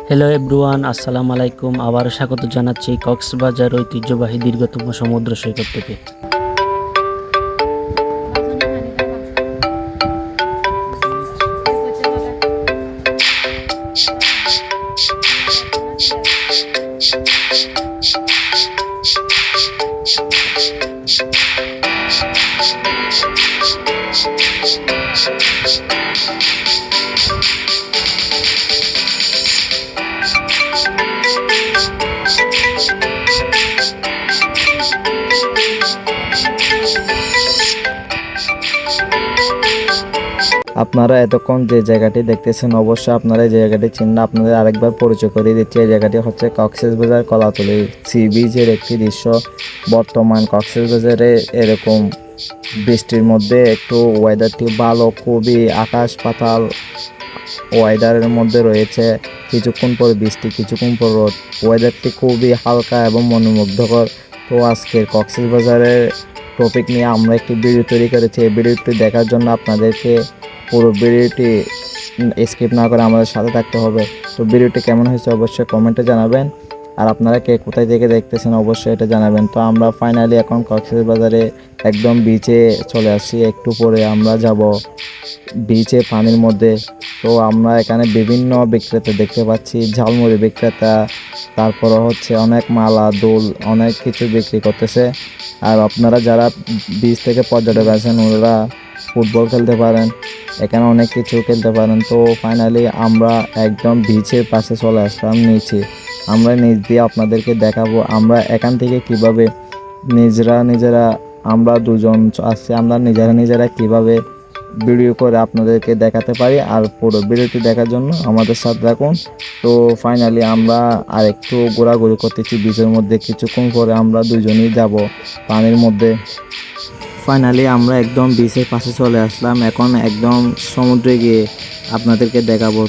Hello everyone, আসসালামু আলাইকুম। আবার স্বাগত জানাচ্ছি কক্সবাজার ঐতিহ্যবাহী দীর্ঘতম সমুদ্র সৈকত থেকে। আপনারা এতক্ষণ যে জায়গাটি দেখতেছেন অবশ্যই আপনারা এই জায়গাটি চিনেন। আপনাদের আরেকবার পরিচয় করিয়ে দিচ্ছি। এই জায়গাটি হচ্ছে কক্সবাজার কলাতলী সি বিচের একটি দৃশ্য। বর্তমান কক্সবাজারে এরকম বৃষ্টির মধ্যে একটু ওয়েদারটি ভালো, খুবই আকাশ পাতাল ওয়েদারের মধ্যে রয়েছে। কিছুক্ষণ পর বৃষ্টি, কিছুক্ষণ পর রোদ। ওয়েদারটি খুবই হালকা এবং মনোমুগ্ধকর। তো আজকের কক্সবাজারের টপিক নিয়ে আমরা একটি ভিডিও তৈরি করেছি। এই ভিডিওটি দেখার জন্য আপনাদেরকে পুরো ভিডিওটি স্কিপ না করে আমাদের সাথে থাকতে হবে। তো ভিডিওটি কেমন হয়েছে অবশ্যই কমেন্টে জানাবেন। আর আপনারা কে কোথায় থেকে দেখতেছেন অবশ্যই এটা জানাবেন। তো আমরা ফাইনালি এখন কক্সবাজারে একদম বিচে চলে আসছি। একটু পরে আমরা যাব বিচে, পানির মধ্যে। তো আমরা এখানে বিভিন্ন বিক্রেতা দেখতে পাচ্ছি, ঝালমুড়ি বিক্রেতা, তারপরে হচ্ছে অনেক মালা দোল, অনেক কিছু বিক্রি করতেছে। আর আপনারা যারা বিচ থেকে পর্যটক আছেন ওরা ফুটবল খেলতে পারেন, এখানে অনেক কিছু খেলতে পারেন। তো ফাইনালি আমরা একদম বিচের পাশে চলে আসলাম নিচে। আমরা নিচ দিয়ে আপনাদেরকে দেখাবো আমরা এখান থেকে কিভাবে নিজেরা আমরা দুজন আসছি, আমরা নিজেরা কিভাবে ভিডিও করে আপনাদেরকে দেখাতে পারি। আর পুরো ভিডিওটি দেখার জন্য আমাদের সাথে রাখুন। তো ফাইনালি আমরা আর একটু ঘোরাঘুরি করতেছি বিচের মধ্যে। কিছুক্ষণ পরে আমরা দুজনেই যাব পানির মধ্যে। ফাইনালি আমরা একদম বিচের পাশে চলে আসলাম। এখন একদম সমুদ্রে গিয়ে আপনাদেরকে দেখাবো।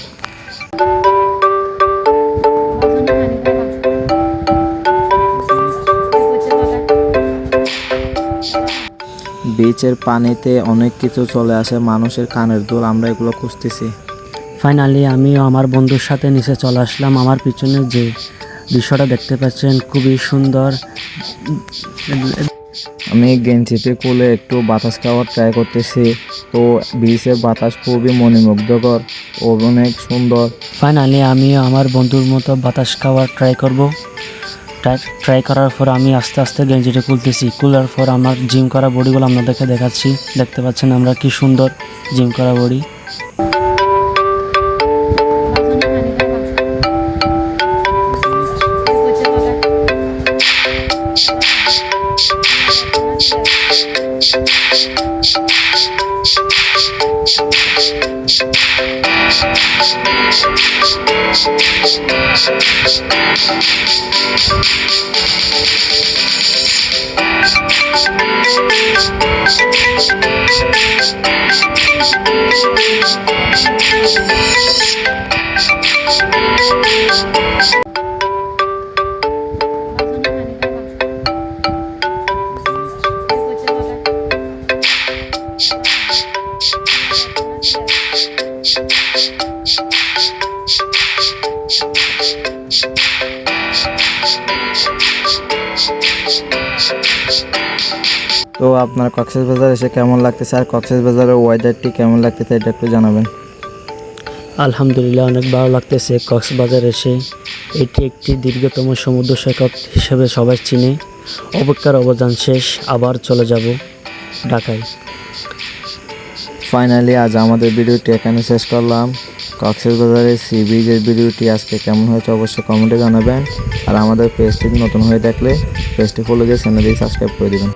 বিচের পানিতে অনেক কিছু চলে আসে, মানুষের কানের দুল, আমরা এগুলো খুঁজতেছি। ফাইনালি আমিও আমার বন্ধুর সাথে নিচে চলে আসলাম। আমার পিছনে যে দৃশ্যটা দেখতে পাচ্ছেন খুবই সুন্দর। আমি গেঞ্জিতে খুলে একটু বাতাস খাওয়ার ট্রাই করতেছি। তো বিচের বাতাস খুবই মনোমুগ্ধকর ও অনেক সুন্দর। ফাইনালি আমিও আমার বন্ধুর মতো বাতাস খাওয়ার ট্রাই করার পর আমি আস্তে আস্তে গেঞ্জিটা খুলতেছি। খোলার পর আমার জিম করা বডিগুলো আপনাদেরকে দেখাচ্ছি। দেখতে পাচ্ছেন আমরা কি সুন্দর জিম করা বডি। তো আপনার কক্সবাজার এসে কেমন লাগতেছে আর কক্সবাজারের ওয়েদারটি কেমন লাগতেছে এটা একটু জানাবেন। আলহামদুলিল্লাহ, অনেক ভালো লাগতেছে কক্সবাজার এসে। এটি একটি দীর্ঘতম সমুদ্র সৈকত হিসেবে সবাই চিনে। অপেক্ষার অবদান শেষ, আবার চলে যাব ঢাকায়। ফাইনালি আজ আমাদের ভিডিওটি এখানে শেষ করলাম। কক্সবাজারের সি বিচের ভিডিওটি আজকে কেমন হয়েছে অবশ্যই কমেন্টে জানাবেন। আর আমাদের পেজটি নতুন হয়ে থাকলে পেজটি ফলো দিয়ে চ্যানেলটি সাবস্ক্রাইব করে দেবেন।